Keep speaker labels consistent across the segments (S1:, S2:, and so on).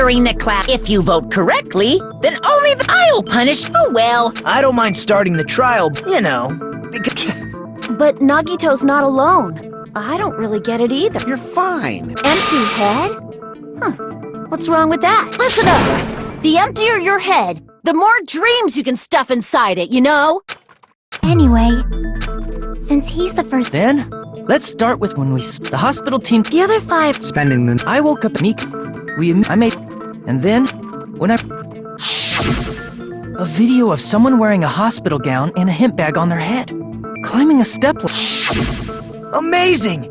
S1: during the class. If you vote correctly, then only I'll punish. Oh well.
S2: I don't mind starting the trial, you know.
S3: But Nagito's not alone. I don't really get it either.
S4: You're fine.
S3: Empty head? Huh. What's wrong with that? Listen up! The emptier your head, the more dreams you can stuff inside it, you know?
S5: Anyway, since he's the first...
S6: Then, let's start with when the hospital team...
S5: The other 5...
S4: Spending the...
S6: I woke up meek. I made... And then, when I... A video of someone wearing a hospital gown and a hemp bag on their head. Climbing a step...
S2: Amazing!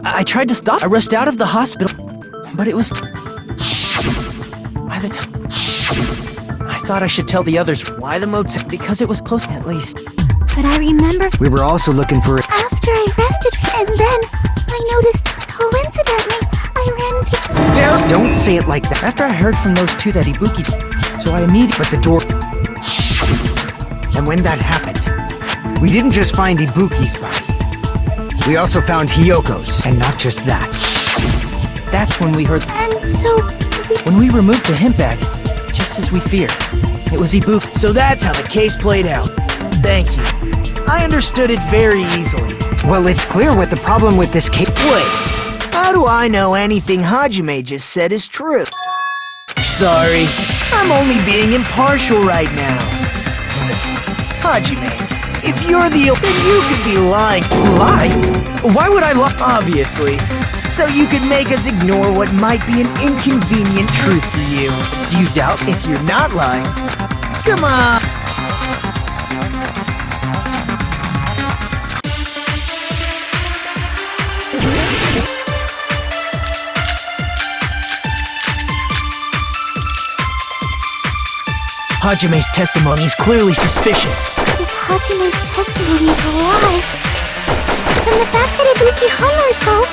S6: I tried to stop. I rushed out of the hospital, but it was... By the time... I thought I should tell the others.
S2: Why the motel?
S6: Because it was close, at least.
S5: But I remember...
S4: We were also looking for...
S5: After I rested, and then I noticed, coincidentally, I ran into...
S4: There! Don't say it like that.
S6: After I heard from those two that Ibuki... So I immediately...
S4: But the door... And when that happened, we didn't just find Ibuki's body. We also found Hiyoko's, and not just that.
S6: That's when we heard...
S5: And so...
S6: When we removed the hemp bag, just as we feared, it was Ibuki.
S2: So that's how the case played out. Thank you. I understood it very easily.
S4: Well, it's clear what the problem with this case...
S2: Wait, how do I know anything Hajime just said is true? Sorry, I'm only being impartial right now. Hajime, if you're the... then you could be lying.
S6: Lie? Why would I lie?
S2: Obviously. So you could make us ignore what might be an inconvenient truth for you. Do you doubt if you're not lying? Come on! Hajime's testimony is clearly suspicious.
S5: If Hajime's testimony is a lie, then the fact that Ibuki hung herself...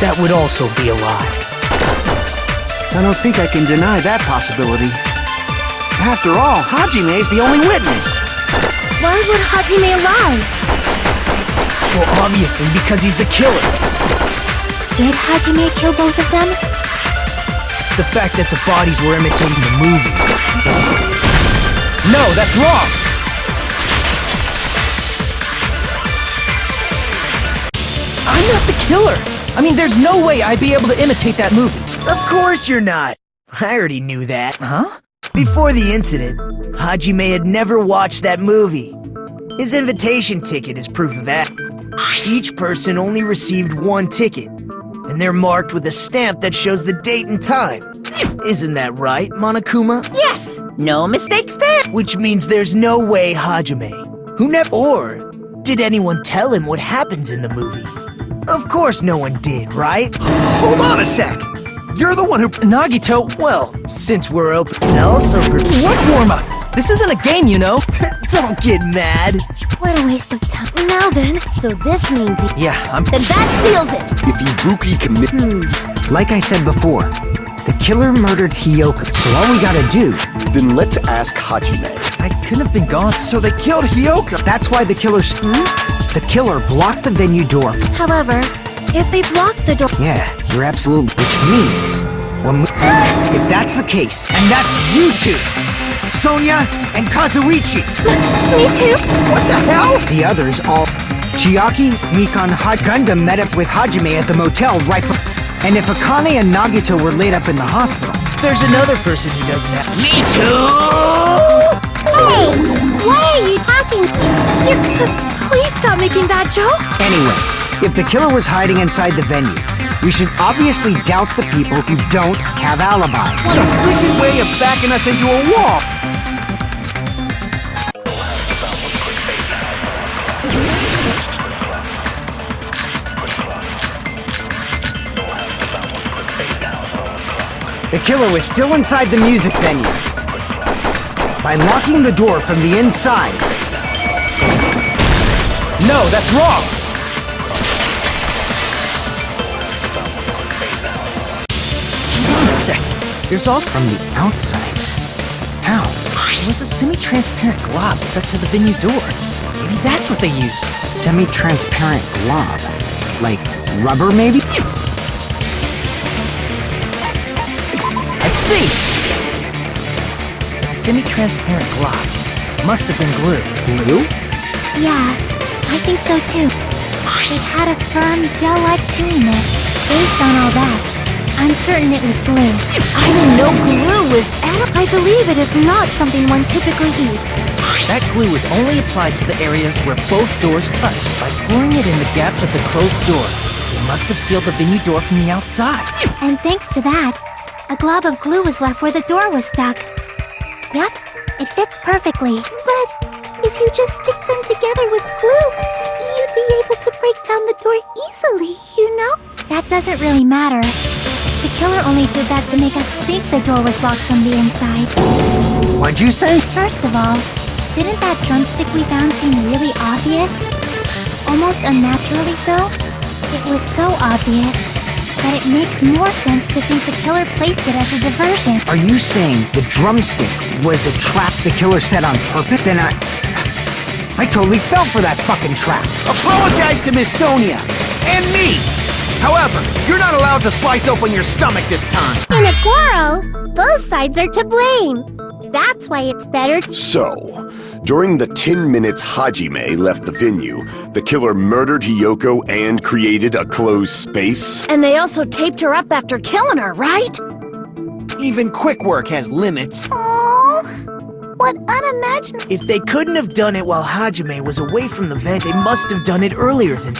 S2: That would also be a lie.
S4: I don't think I can deny that possibility. After all, Hajime is the only witness.
S3: Why would Hajime lie?
S2: Well, obviously because he's the killer.
S5: Did Hajime kill both of them?
S2: The fact that the bodies were imitating the movie.
S6: No, that's wrong! I'm not the killer! I mean, there's no way I'd be able to imitate that movie.
S2: Of course you're not. I already knew that.
S6: Huh?
S2: Before the incident, Hajime had never watched that movie. His invitation ticket is proof of that. Each person only received one ticket, and they're marked with a stamp that shows the date and time. Isn't that right, Monokuma?
S1: Yes, no mistakes there.
S2: Which means there's no way Hajime, who never... Or did anyone tell him what happens in the movie? Of course no one did, right?
S4: Hold on a sec! You're the one who...
S6: Nagito...
S2: Well, since we're open, I'll also...
S6: What warm-up? This isn't a game, you know.
S2: Don't get mad.
S5: What a waste of time. Now then,
S3: So this means he...
S6: Yeah,
S3: Then that seals it!
S7: If Ibuki commit...
S4: Like I said before, the killer murdered Hiyoko, so all we gotta do...
S7: Then let's ask Hajime.
S6: I couldn't have been gone.
S4: So they killed Hiyoko! That's why the killer... The killer blocked the venue door.
S5: however, if they blocked the door...
S4: Yeah, you're absolutely... Which means... When we... If that's the case, and that's you two! Sonia and Kazuichi!
S5: Me too?
S4: What the hell? The others all... Chiaki, Mikan, Gundam met up with Hajime at the motel right And if Akane and Nagito were laid up in the hospital...
S2: There's another person who doesn't have... Me too!
S5: Hey! Why are you talking?
S3: Please stop making bad jokes!
S4: Anyway, if the killer was hiding inside the venue, we should obviously doubt the people who don't have alibis.
S7: What a wicked way of backing us into a wall!
S4: The killer was still inside the music venue. By locking the door from the inside.
S6: No, that's wrong! Hold on a sec. There's all
S4: From the outside? How?
S6: There was a semi-transparent glob stuck to the venue door. Maybe that's what they used.
S4: Semi-transparent glob. Like rubber, maybe? I
S6: see! That semi-transparent glob must have been glue.
S2: Glue?
S5: Yeah, I think so too. It had a firm, gel-like chewiness. Based on all that, I'm certain it was glue.
S3: I didn't know glue was edible.
S5: I believe it is not something one typically eats.
S6: That glue was only applied to the areas where both doors touched. By pouring it in the gaps of the closed door, it must have sealed the venue door from the outside.
S5: And thanks to that, a glob of glue was left where the door was stuck. Yep, it fits perfectly. But if you just stick them together with glue, you'd be able to break down the door easily, you know? That doesn't really matter. The killer only did that to make us think the door was locked from the inside.
S2: What'd you say?
S5: First of all, didn't that drumstick we found seem really obvious? Almost unnaturally so? It was so obvious that it makes more sense to think the killer placed it as a diversion.
S4: Are you saying the drumstick was a trap the killer set on purpose? Then I totally fell for that fucking trap.
S7: Apologize to Miss Sonia and me. However, you're not allowed to slice open your stomach this time.
S5: In a quarrel, both sides are to blame. That's why it's better.
S7: So, during the 10 minutes Hajime left the venue, the killer murdered Hiyoko and created a closed space?
S3: And they also taped her up after killing her, right?
S2: Even quick work has limits.
S5: Oh, what unimaginable.
S2: If they couldn't have done it while Hajime was away from the vent, they must have done it earlier than.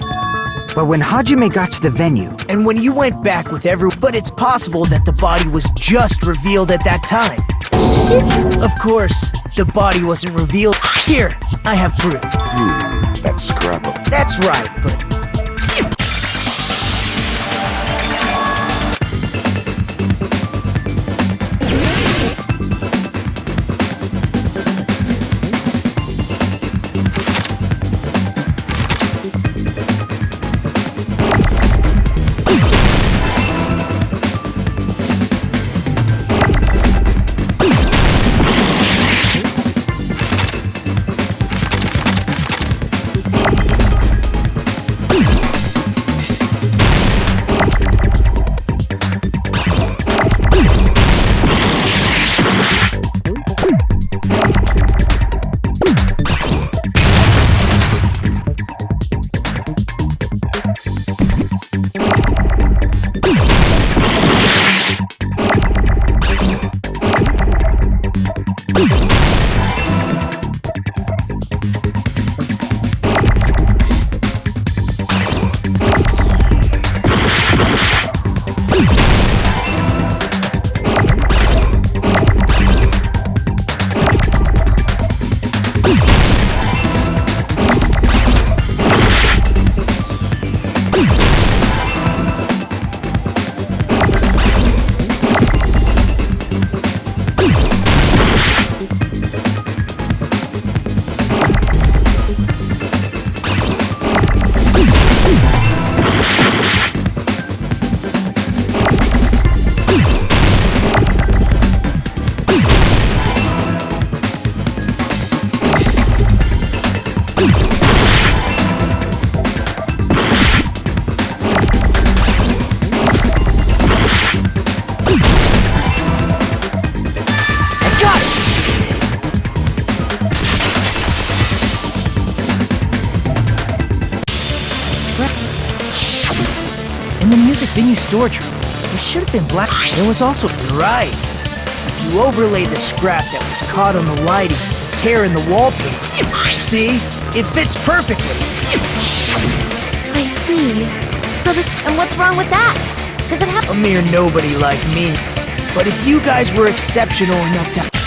S4: But when Hajime got to the venue,
S2: And when you went back with but it's possible that the body was just revealed at that time. Of course, the body wasn't revealed. Here, I have proof.
S7: That's scrapple.
S2: That's right, but
S6: In the music venue storage room, there should have been black. There was also.
S2: you're right. If you overlay the scrap that was caught on the lighting, the tear in the wallpaper. See? It fits perfectly.
S3: I see. So this, and what's wrong with that? Does it have?
S2: A mere nobody like me. But if you guys were exceptional enough to.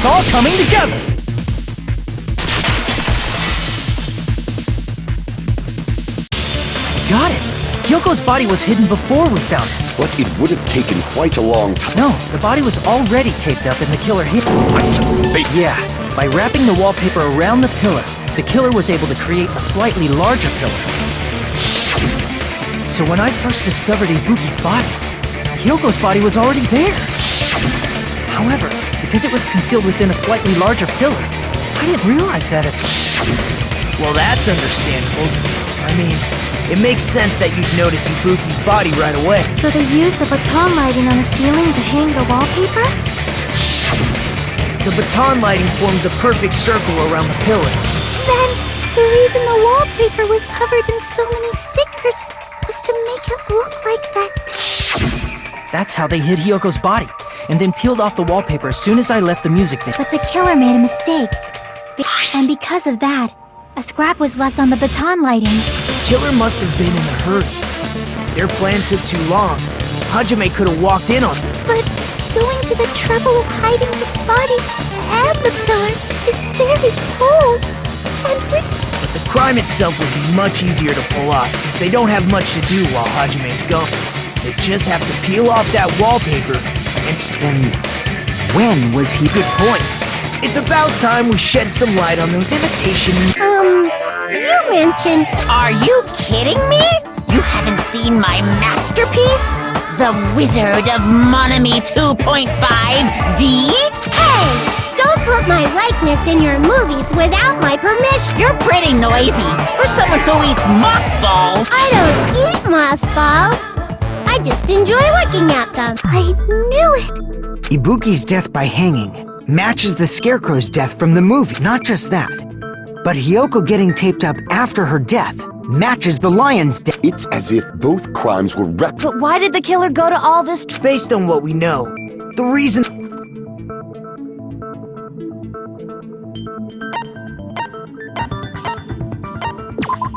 S6: all coming together! Got it! Hyoko's body was hidden before we found it.
S7: But it would have taken quite a long time.
S6: No, the body was already taped up and the killer hid it.
S7: What?
S6: Yeah, by wrapping the wallpaper around the pillar, the killer was able to create a slightly larger pillar. So when I first discovered Ibuki's body, Hyoko's body was already there. However, because it was concealed within a slightly larger pillar, I didn't realize that
S2: Well, that's understandable. I mean, it makes sense that you'd notice Ibuki's body right away.
S5: So they used the baton lighting on the ceiling to hang the wallpaper?
S2: The baton lighting forms a perfect circle around the pillar.
S5: Then, the reason the wallpaper was covered in so many stickers was to make it look like that.
S6: That's how they hid Hyoko's body, and then peeled off the wallpaper as soon as I left the music video.
S5: But the killer made a mistake. And because of that, a scrap was left on the baton lighting.
S2: The killer must have been in a hurry. Their plan took too long. Hajime could have walked in on them.
S5: But going to the trouble of hiding the body and the killer is very bold and risky.
S2: But the crime itself would be much easier to pull off since they don't have much to do while Hajime's gone. They just have to peel off that wallpaper and
S4: Then, when was he?
S2: Good point. It's about time we shed some light on those imitation...
S5: You mentioned...
S1: Are you kidding me? You haven't seen my masterpiece? The Wizard of Monami 2.5D?
S5: Hey! Don't put my likeness in your movies without my permission!
S1: You're pretty noisy for someone who eats mothballs.
S5: I don't eat mothballs! I just enjoy looking at them. I knew it!
S4: Ibuki's death by hanging matches the Scarecrow's death from the movie. Not just that, but Hyoko getting taped up after her death matches the lion's death.
S7: It's as if both crimes were
S3: But why did the killer go to all this
S2: Based on what we know, the reason...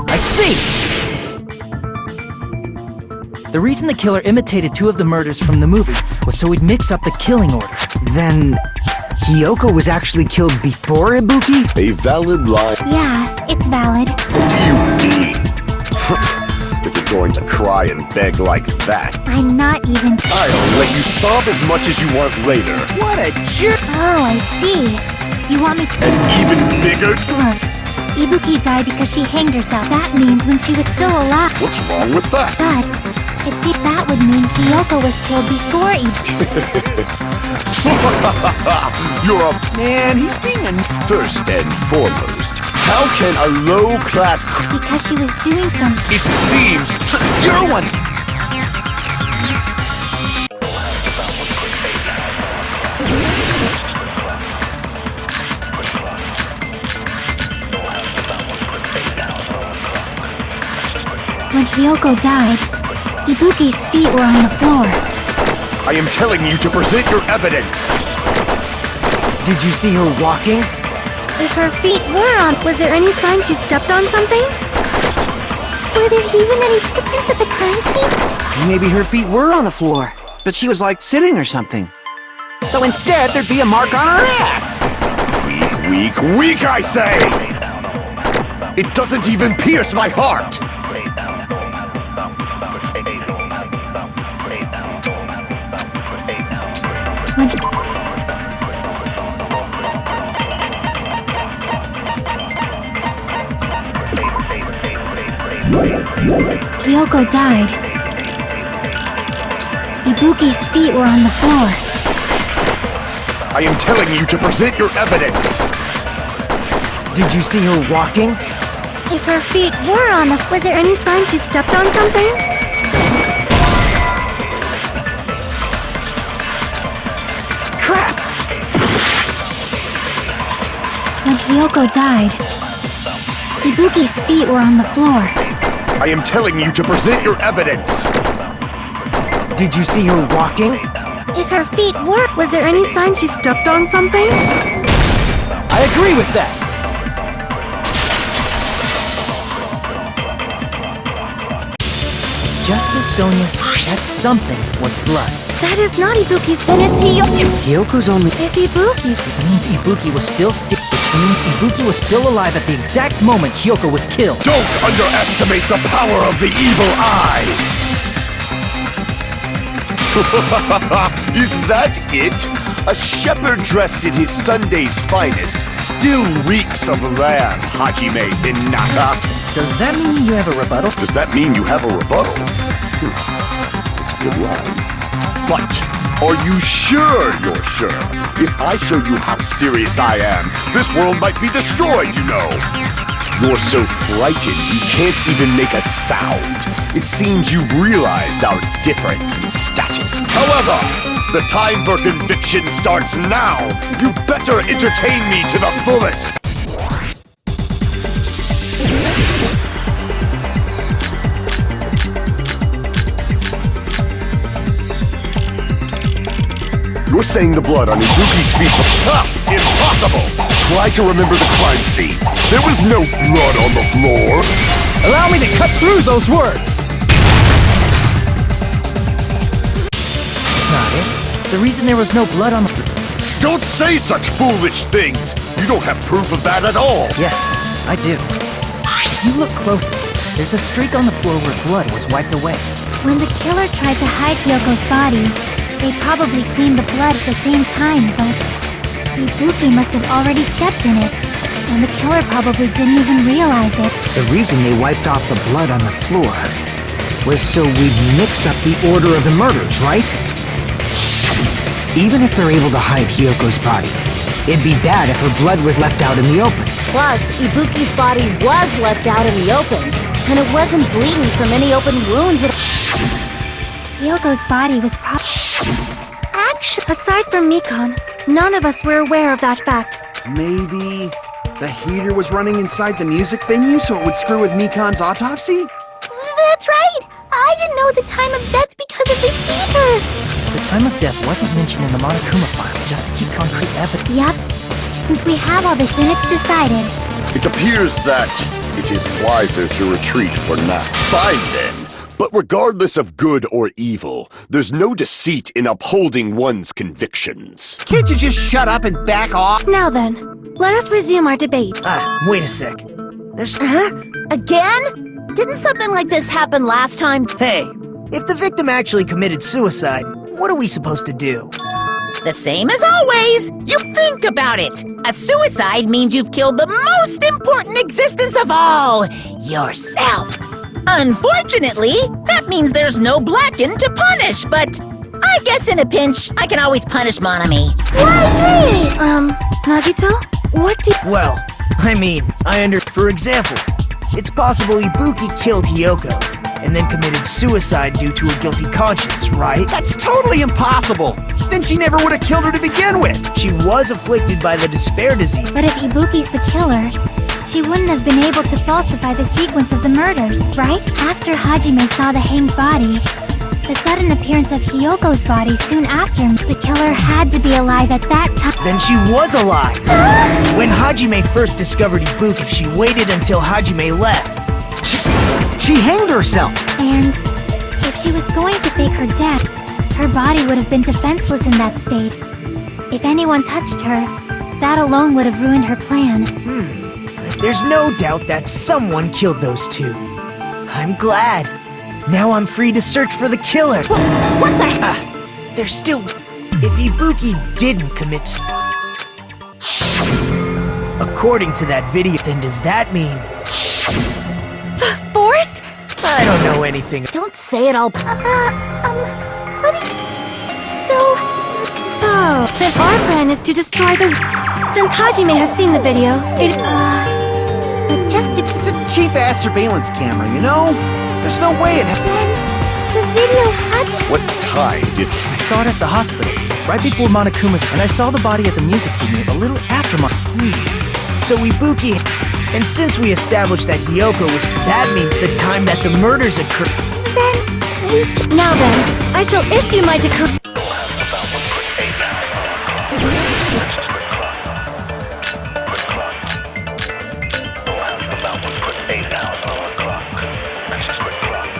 S6: I see! The reason the killer imitated two of the murders from the movie was so he'd mix up the killing order.
S4: Then, Hyoko was actually killed before Ibuki?
S7: a valid lie.
S5: Yeah, it's valid.
S7: What do you mean? If you're going to cry and beg like that,
S5: I'm not even...
S7: I'll let you sob as much as you want later.
S2: What a jerk!
S5: Oh, I see. You want me to...
S7: And even bigger?
S5: Look, Ibuki died because she hanged herself. That means when she was still alive.
S7: What's wrong with that?
S5: But, it seems that would mean Hyoko was killed before Ibuki.
S7: You're a
S2: Man, he's being a...
S7: first and foremost. How can a low-class
S5: Because she was doing something.
S7: It seems you're one.
S5: When Hyoko died, Ibuki's feet were on the floor.
S7: I am telling you to present your evidence.
S4: Did you see her walking?
S5: If her feet were on, was there any sign she stepped on something? Were there even any footprints at the crime scene?
S8: Maybe her feet were on the floor, but she was like sitting or something. So instead, there'd be a mark on her ass.
S7: Weak, I say! It doesn't even pierce my heart!
S5: When Hyoko died, Ibuki's feet were on the floor.
S7: I am telling you to present your evidence!
S4: Did you see her walking?
S5: If her feet were on the... Was there any sign she stepped on something?
S6: Crap!
S5: When Hyoko died, Ibuki's feet were on the floor.
S7: I am telling you to present your evidence!
S4: Did you see her walking?
S5: If her feet were... Was there any sign she stepped on something?
S6: I agree with that! Just as Sonia's that something was blood.
S5: That is not Ibuki's, then it's
S4: Hyoko's only.
S5: If Ibuki's...
S6: It means Ibuki was still which means Ibuki was still alive at the exact moment Hyoko was killed.
S7: Don't underestimate the power of the evil eye! Is that it? A shepherd dressed in his Sunday's finest still reeks of lamb, Hajime Hinata.
S6: Does that mean you have a rebuttal?
S7: Does that mean you have a rebuttal? It's a good line. But are you sure you're sure? If I show you how serious I am, this world might be destroyed, you know. You're so frightened you can't even make a sound. It seems you've realized our difference in status. However, the time for conviction starts now. You better entertain me to the fullest. You're saying the blood on Ibuki's feet was... Impossible! Try to remember the crime scene. There was no blood on the floor.
S6: Allow me to cut through those words! That's not it. The reason there was no blood on the...
S7: Don't say such foolish things! You don't have proof of that at all!
S6: Yes, I do. If you look closely, there's a streak on the floor where blood was wiped away.
S5: When the killer tried to hide Hyoko's body, they probably cleaned the blood at the same time, but Ibuki must have already stepped in it, and the killer probably didn't even realize it.
S4: The reason they wiped off the blood on the floor was so we'd mix up the order of the murders, right? Even if they're able to hide Hyoko's body, it'd be bad if her blood was left out in the open.
S3: Plus, Ibuki's body was left out in the open, and it wasn't bleeding from any open wounds.
S5: Hyoko's body was Actually, aside from Mikon, none of us were aware of that fact.
S8: Maybe the heater was running inside the music venue so it would screw with Mikon's autopsy?
S5: That's right! I didn't know the time of death because of the heater!
S6: The time of death wasn't mentioned in the Monokuma file just to keep concrete evidence.
S5: Yep. Since we have all this, then it's decided.
S7: It appears that it is wiser to retreat for now. Fine then. But regardless of good or evil, there's no deceit in upholding one's convictions.
S8: Can't you just shut up and back off?
S5: Now then, let us resume our debate.
S2: Wait a sec. There's...
S3: Again? Didn't something like this happen last time?
S2: Hey, if the victim actually committed suicide, what are we supposed to do?
S1: The same as always. You think about it. A suicide means you've killed the most important existence of all, yourself. Unfortunately, that means there's no Blacken to punish, but I guess in a pinch, I can always punish Monami.
S5: Why me? Nagito? What did...
S2: Well, For example, it's possible Ibuki killed Hyoko, and then committed suicide due to a guilty conscience, right?
S8: That's totally impossible! Then she never would have killed her to begin with!
S2: She was afflicted by the despair disease.
S5: But if Ibuki's the killer, she wouldn't have been able to falsify the sequence of the murders, right? After Hajime saw the hanged body, the sudden appearance of Hyoko's body soon after, the killer had to be alive at that time.
S2: Then she was alive! When Hajime first discovered Ibuki, she waited until Hajime left.
S4: She hanged herself!
S5: And if she was going to fake her death, her body would have been defenseless in that state. If anyone touched her, that alone would have ruined her plan.
S2: There's no doubt that someone killed those two. I'm glad. Now I'm free to search for the killer.
S3: What the...
S2: There's still... If Ibuki didn't commit... According to that video, then does that mean...
S3: Forrest?
S2: I don't know anything.
S3: Don't say it all...
S5: What do you... So, then our plan is to destroy the... Since Hajime has seen the video, but just to...
S8: It's a cheap-ass surveillance camera, you know? There's no way it...
S5: Then, the video Hajime...
S7: What time did...
S6: I saw it at the hospital, right before Monokuma's, and I saw the body at the music venue a little after
S2: So Ibuki... And since we established that Hyoko was... That means the time that the murders occurred...
S5: Now then, I shall issue my decree...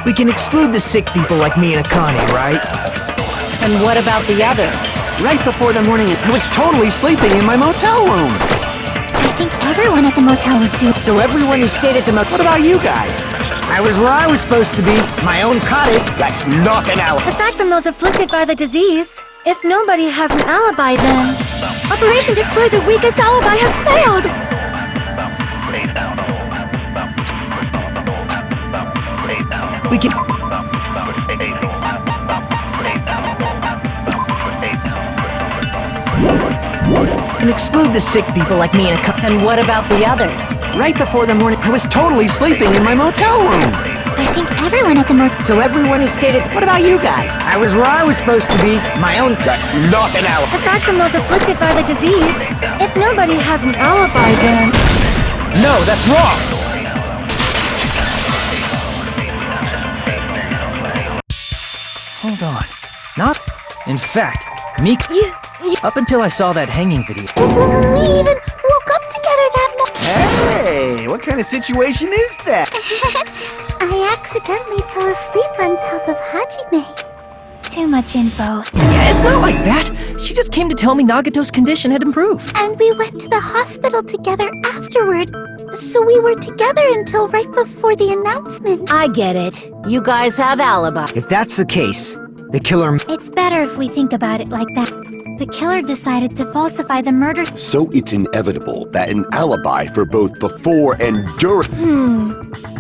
S2: We can exclude the sick people like me and Akane, right?
S3: And what about the others?
S8: Right before the morning, I was totally sleeping in my motel room.
S5: I think everyone at the motel was due.
S4: So everyone who stayed at the motel.
S8: What about you guys?
S4: I was where I was supposed to be. My own cottage.
S7: That's not an alibi.
S9: Aside from those afflicted by the disease, if nobody has an alibi, then Operation Destroy the Weakest Alibi has failed!
S2: We can. And exclude the sick people like me and a couple.
S3: And what about the others?
S8: Right before the morning, I was totally sleeping in my motel room.
S5: I think everyone at the motel.
S4: So everyone who stayed at.
S8: What about you guys?
S4: I was where I was supposed to be. My own.
S7: That's not an alibi.
S9: Aside from those afflicted by the disease, if nobody has an alibi, then
S6: No, that's wrong! Hold on. Not... In fact, Meek... Up until I saw that hanging video...
S5: We even woke up together that morning.
S8: Hey, what kind of situation is that?
S5: I accidentally fell asleep on top of Hajime. Too much info.
S6: Yeah, it's not like that. She just came to tell me Nagato's condition had improved.
S5: And we went to the hospital together afterward. So we were together until right before the announcement.
S3: I get it. You guys have alibi.
S4: If that's the case, the killer.
S5: It's better if we think about it like that. The killer decided to falsify the murder.
S7: So it's inevitable that an alibi for both before and during...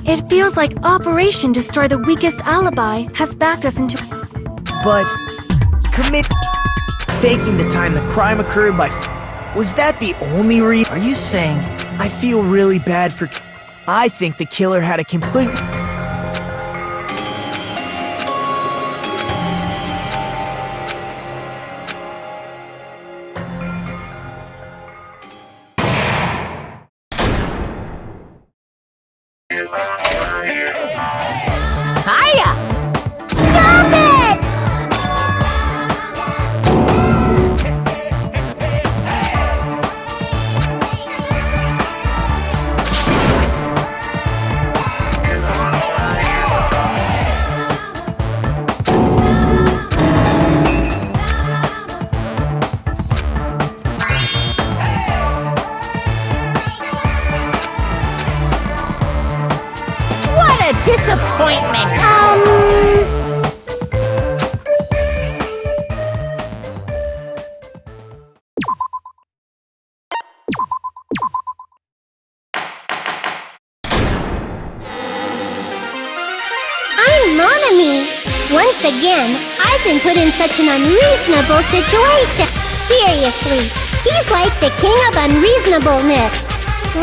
S9: it feels like Operation Destroy the Weakest Alibi has backed us into...
S2: But faking the time the crime occurred by. Was that the only reason?
S6: Are you saying...
S2: I feel really bad for. I think the killer had a complete.
S1: Hiya!
S5: Stop it!
S1: What a disappointment!
S5: I'm Monami. Once again, I've been put in such an unreasonable situation. Seriously, he's like the king of unreasonableness.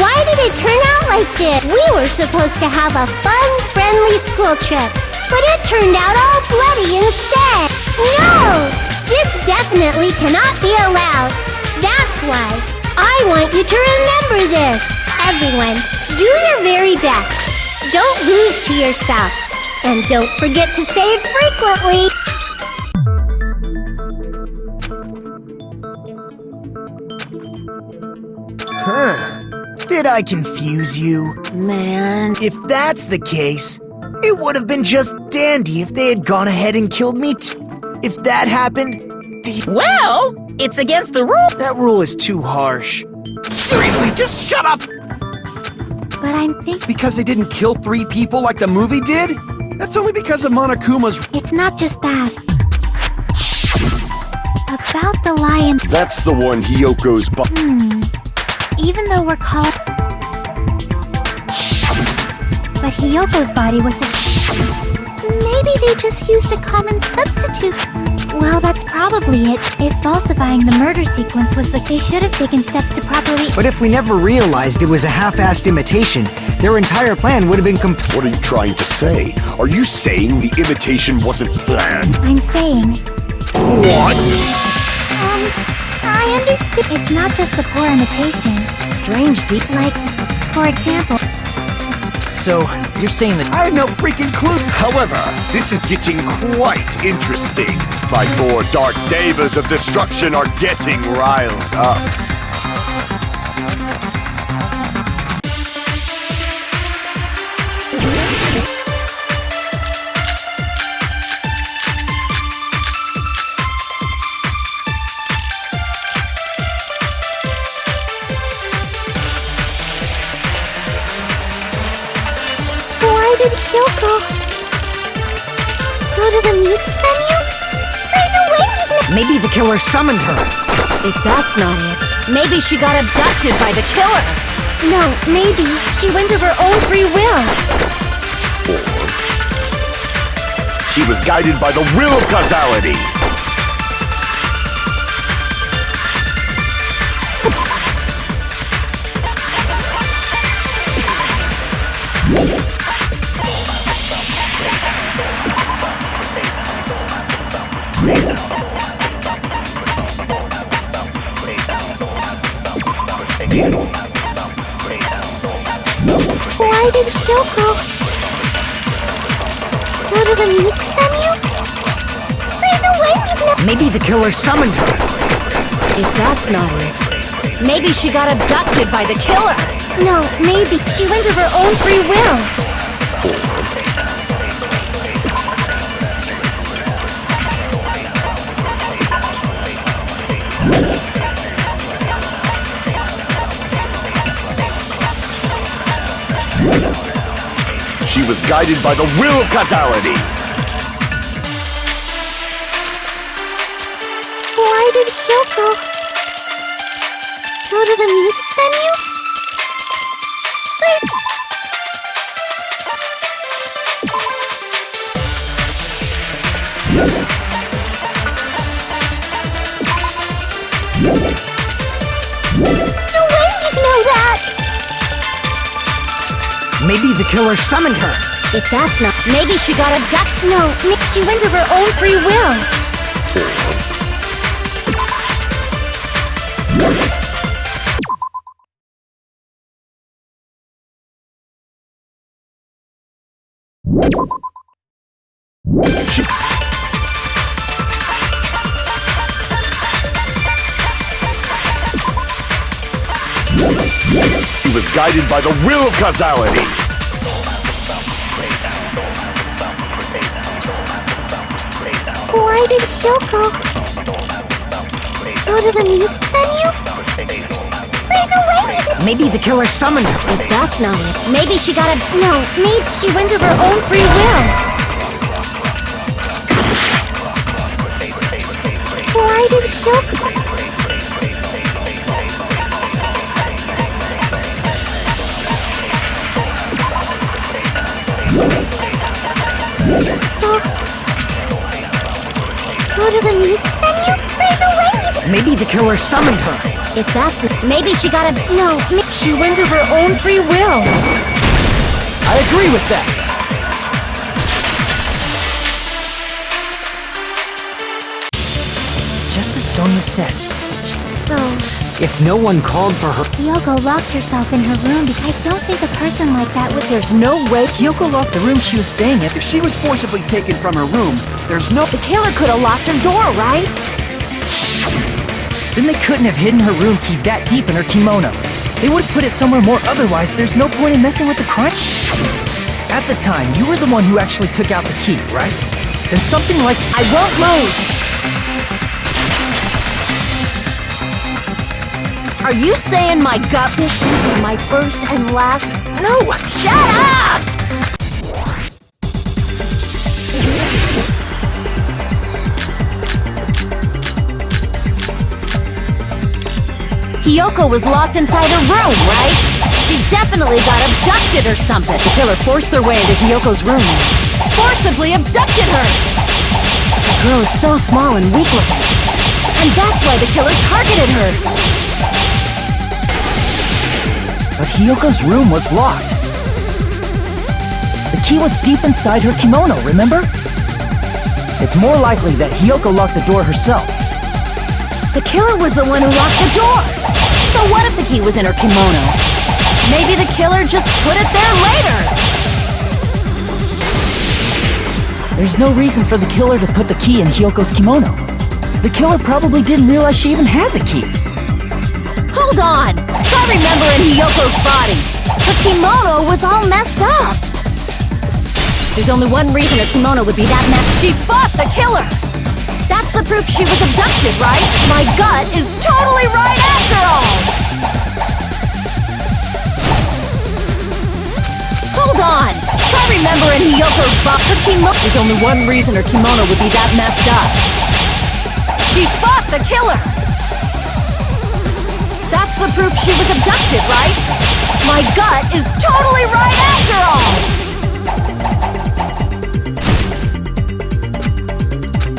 S5: Why did it turn out like this? We were supposed to have a fun, friendly school trip, but it turned out all bloody instead. No! This definitely cannot be allowed. That's why I want you to remember this. Everyone, do your very best. Don't lose to yourself. And don't forget to save frequently.
S2: Did I confuse you?
S3: Man.
S2: If that's the case, it would have been just dandy if they had gone ahead and killed me If that happened,
S1: Well, it's against the rule.
S2: that rule is too harsh.
S7: Seriously, just shut up!
S5: But I'm thinking
S8: Because they didn't kill 3 people like the movie did? That's only because of Monokuma's...
S5: it's not just that. About the lion.
S7: That's the one Hyoko's
S5: Even though we're called... But Hyoko's body was maybe they just used a common substitute. Well, that's probably it. If falsifying the murder sequence was they should have taken steps to properly...
S4: But if we never realized it was a half-assed imitation, their entire plan would have been complete.
S7: What are you trying to say? Are you saying the imitation wasn't planned?
S5: I'm saying...
S7: What?
S5: I understand. It's not just the poor imitation.
S3: Strange deep.
S5: Like, for example...
S6: So, you're saying that...
S7: I had no freaking clue. However, this is getting quite interesting. My 4 dark devas of destruction are getting riled up.
S5: Go to the music venue? There's no way we can...
S4: Maybe the killer summoned her.
S3: If that's not it, maybe she got abducted by the killer.
S9: No, maybe she went of her own free will.
S7: Or she was guided by the will of causality.
S5: Why did Kyoko go to the music venue? There's no way we can...
S4: Maybe the killer summoned her.
S3: If that's not it, maybe she got abducted by the killer.
S9: No, maybe she went of her own free will.
S7: She was guided by the will of causality.
S5: Why did Kyoko go to the music venue? There's... No way we know that!
S4: Maybe the killer summoned her.
S3: If that's not, maybe she got abducted.
S9: No, she went of her own free will.
S7: She was guided by the will of causality.
S5: Why did Kyoko go to the music venue? There's no way we can...
S4: Maybe the killer summoned her.
S3: If that's not it, maybe she got
S9: No, maybe she went of her own free will.
S5: Why did Kyoko... Go to the music venue? There's no way we can...
S4: Maybe the killer summoned her.
S3: If that's not, maybe she got
S9: No, she went of her own free will.
S6: I agree with that. It's just as Sonia said.
S5: So...
S4: If no one called for her...
S5: Kyoko locked herself in her room because I don't think a person like that would...
S6: There's no way Kyoko locked the room she was staying in.
S8: If she was forcibly taken from her room, there's no...
S3: The killer could have locked her door, right?
S6: Then they couldn't have hidden her room key that deep in her kimono. They would have put it somewhere more, otherwise there's no point in messing with the crime. At the time, you were the one who actually took out the key, right? Then something like...
S3: I won't move! Are you saying my gut will be my first and last? No! Shut up! Kyoko was locked inside her room, right? She definitely got abducted or something. The killer forced their way into Kyoko's room. Forcibly abducted her! The girl is so small and weak looking. And that's why the killer targeted her.
S6: But Hyoko's room was locked. The key was deep inside her kimono, remember? It's more likely that Hyoko locked the door herself.
S3: The killer was the one who locked the door! So what if the key was in her kimono? Maybe the killer just put it there later!
S6: There's no reason for the killer to put the key in Hyoko's kimono. The killer probably didn't realize she even had the key.
S3: Hold on! Try remembering Hyoko's body! Her kimono was all messed up! There's only one reason her kimono would be that messed. She fought the killer! That's the proof she was abducted, right? My gut is totally right after all! Hold on! Try remember in Hiyoko's box, her kimono. There's only one reason her kimono would be that messed up. She fought the killer! That's the proof she was abducted, right? My gut is totally right after all!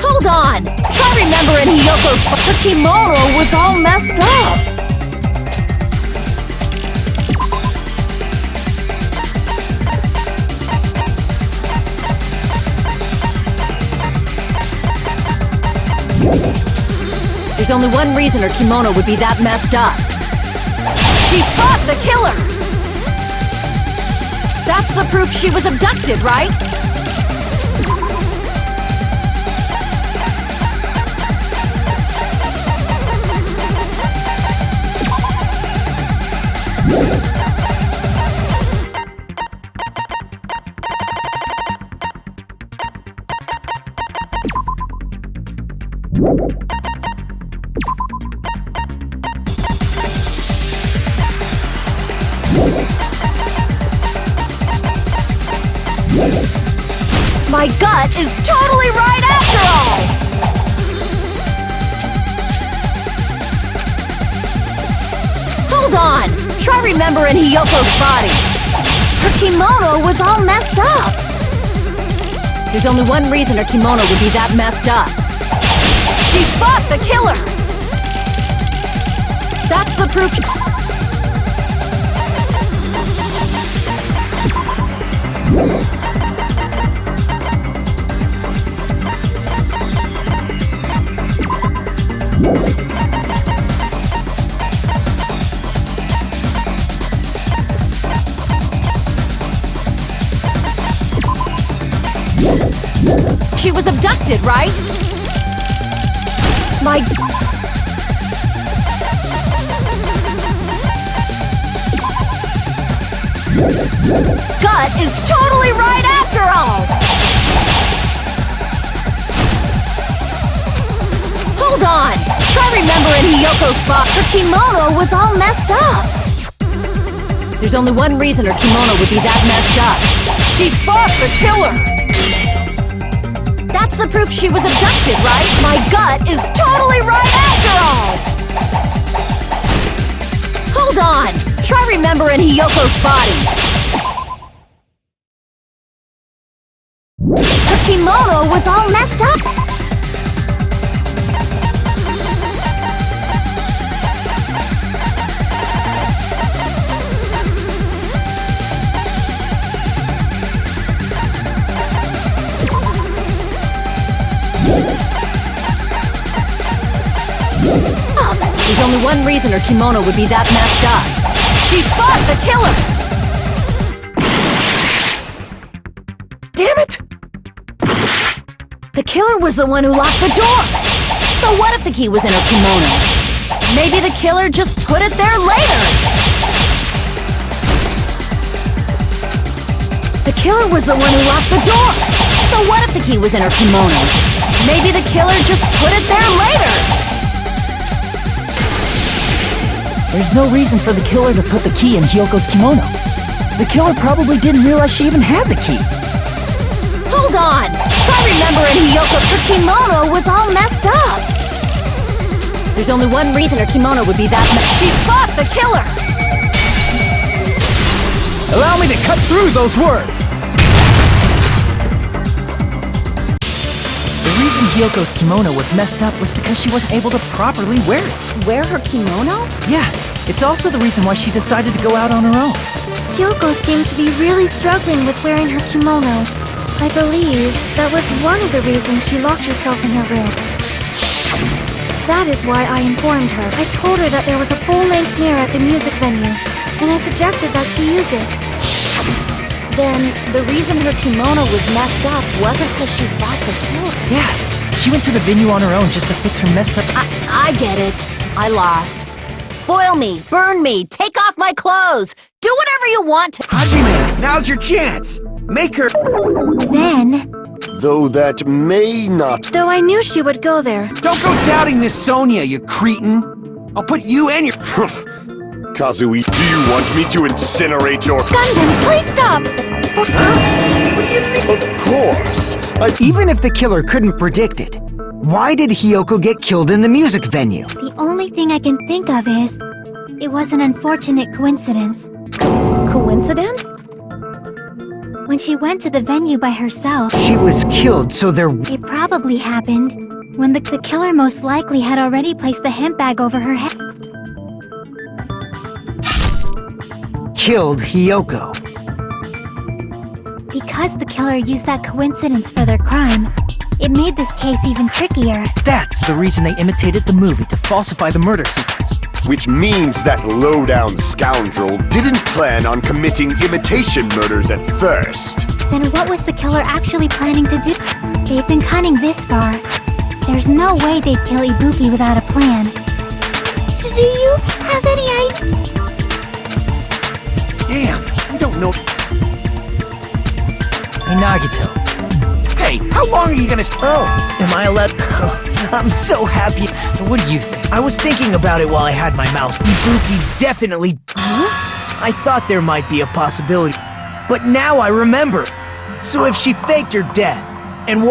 S3: Hold on! Try remembering Hiyoko's box. Her kimono was all messed up. There's only one reason her kimono would be that messed up. She fought the killer! That's the proof she was abducted, right? My gut is totally right after all! Hold on! Try remembering Hiyoko's body. Her kimono was all messed up. There's only one reason her kimono would be that messed up. She fought the killer! That's the proof. She was abducted, right? My... gut is totally right after all! Hold on! Try remembering Hiyoko's box. Her kimono was all messed up. There's only one reason her kimono would be that messed up. She fought the killer! That's the proof she was abducted, right? My gut is totally right after all! Hold on! Try remembering Hiyoko's body. Her kimono was all messed up. There's only one reason her kimono would be that messed up. She fought the killer! Damn it! The killer was the one who locked the door! So what if the key was in her kimono? Maybe the killer just put it there later! The killer was the one who locked the door! So what if the key was in her kimono? Maybe the killer just put it there later!
S6: There's no reason for the killer to put the key in Hiyoko's kimono. The killer probably didn't realize she even had the key.
S3: Hold on! Try remembering her kimono was all messed up! There's only one reason her kimono would be that messed. She fought the killer!
S6: Allow me to cut through those words! The reason Hiyoko's kimono was messed up was because she wasn't able to properly wear it.
S3: Wear her kimono?
S6: Yeah, it's also the reason why she decided to go out on her own.
S9: Kyoko seemed to be really struggling with wearing her kimono. I believe that was one of the reasons she locked herself in her room. That is why I informed her. I told her that there was a full-length mirror at the music venue, and I suggested that she use it.
S3: Then, the reason her kimono was messed up wasn't because she fought the killer.
S6: Yeah, she went to the venue on her own just to fix her messed up...
S3: I get it. I lost. Boil me, burn me, take off my clothes. Do whatever you want to.
S2: Hajime, now's your chance. Make her...
S9: Then,
S7: Though that may not...
S9: though I knew she would go there,
S4: Don't go doubting Miss Sonia, you cretin. I'll put you and your...
S7: Kazui, do you want me to incinerate your...
S9: Gundam, please stop!
S7: Of course.
S4: Even if the killer couldn't predict it, why did Hiyoko get killed in the music venue?
S5: The only thing I can think of is, it was an unfortunate coincidence.
S3: Coincidence?
S5: When she went to the venue by herself,
S4: She was killed, so there
S5: it probably happened when the killer most likely had already placed the hemp bag over her head.
S4: killed Hiyoko.
S5: Because the killer used that coincidence for their crime, it made this case even trickier.
S6: That's the reason they imitated the movie to falsify the murder sequence.
S7: Which means that low-down scoundrel didn't plan on committing imitation murders at first.
S5: Then what was the killer actually planning to do? They've been cunning this far. There's no way they'd kill Ibuki without a plan. So do you have any idea?
S2: Damn, I don't know.
S6: Hey, Nagito.
S2: Hey, how long are you gonna Oh, am I allowed? I'm so happy.
S6: So what do you think?
S2: I was thinking about it while I had my mouth. Ibuki definitely... I thought there might be a possibility, but now I remember. So if she faked her death and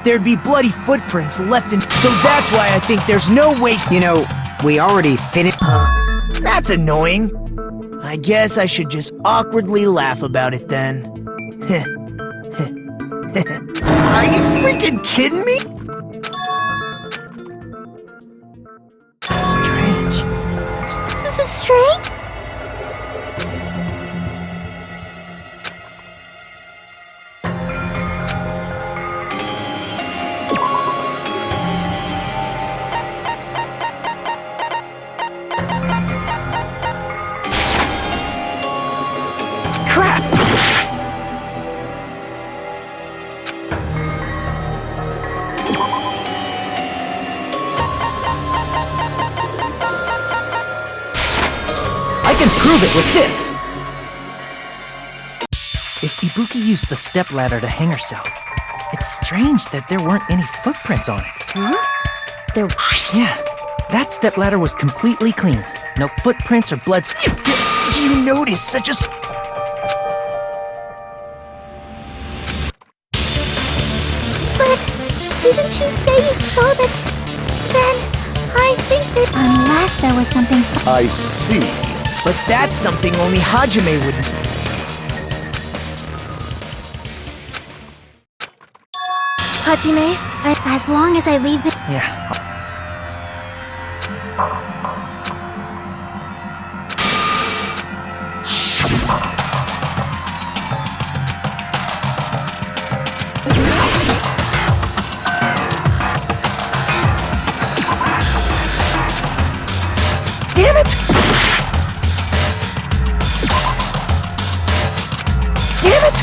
S2: there'd be bloody footprints left in... So that's why I think there's no way...
S4: You know, we already finished.
S2: That's annoying. I guess I should just awkwardly laugh about it then. Are you freaking kidding me?
S6: That's strange.
S5: This is strange?
S6: Crap! I can prove it with this! If Ibuki used the stepladder to hang herself, it's strange that there weren't any footprints on it.
S3: Huh? There...
S6: Yeah, that stepladder was completely clean. No footprints or blood...
S2: Did you notice such a...
S5: But didn't you say you saw that? Then I think that unless there was something.
S7: I see.
S2: But that's something only Hajime would...
S5: Hajime, as long as I leave the.
S6: Yeah. Damn it! Damn it!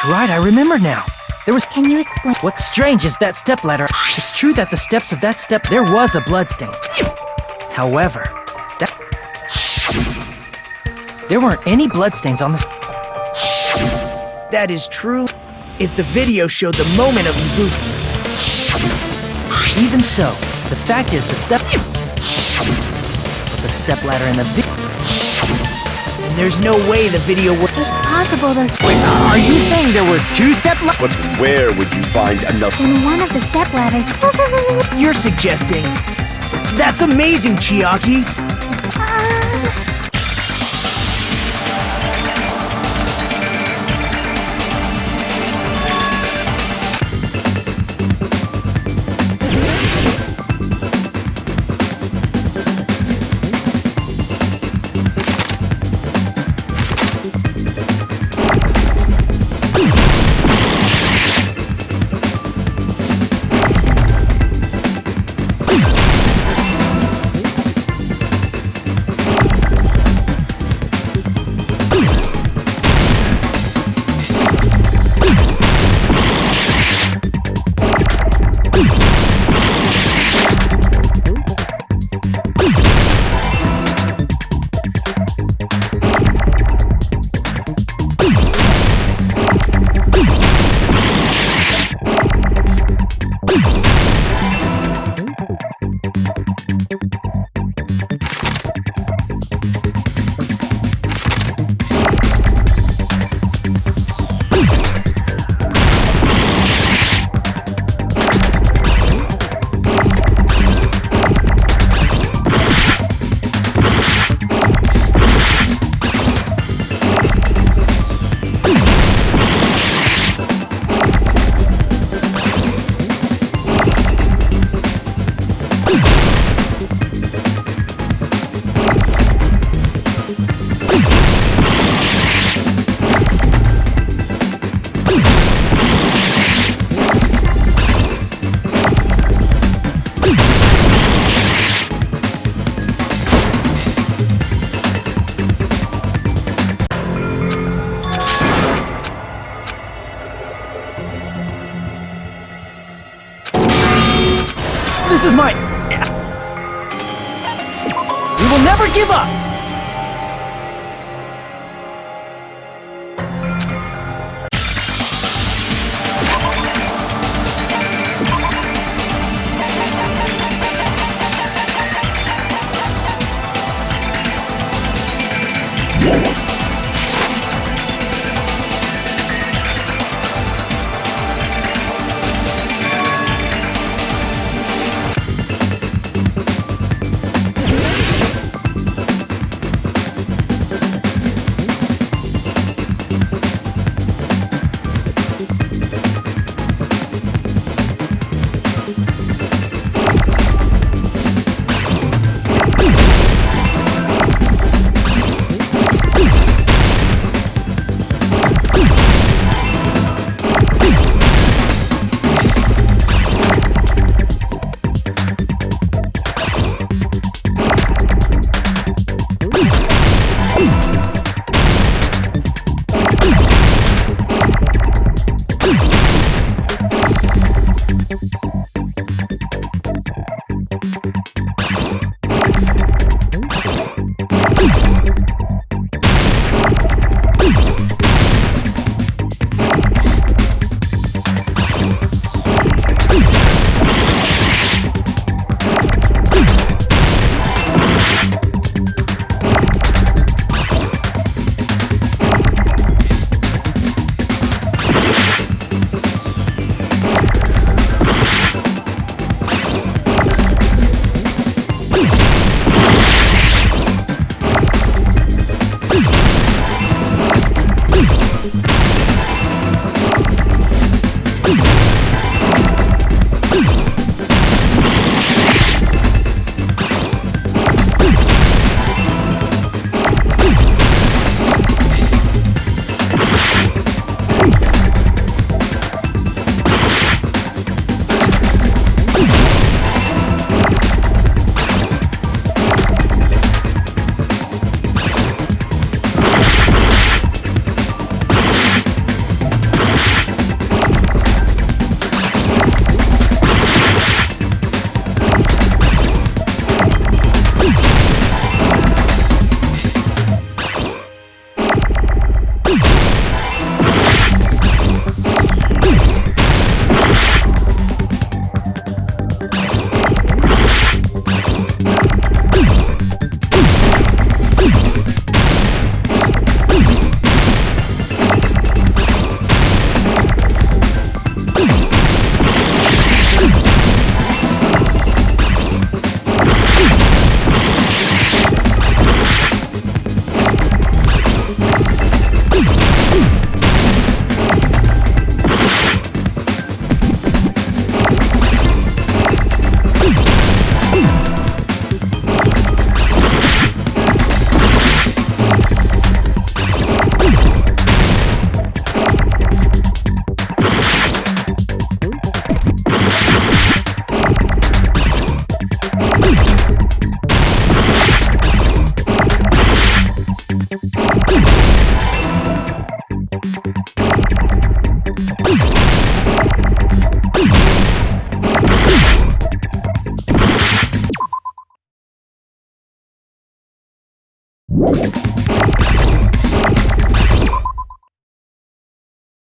S6: Right, I remember now. There was...
S5: Can you explain?
S6: What's strange is that stepladder. It's true that the steps of that step, there was a bloodstain. However, there weren't any bloodstains on the...
S2: That is true if the video showed the moment of Ibuki.
S6: Even so, the fact is the stepladder in the video...
S2: There's no way the video would...
S5: It's possible those.
S4: Wait, are you saying there were two stepladders?
S7: But where would you find enough?
S5: In one of the stepladders.
S2: You're suggesting... That's amazing, Chiaki!
S6: is my... We will never give up!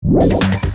S7: You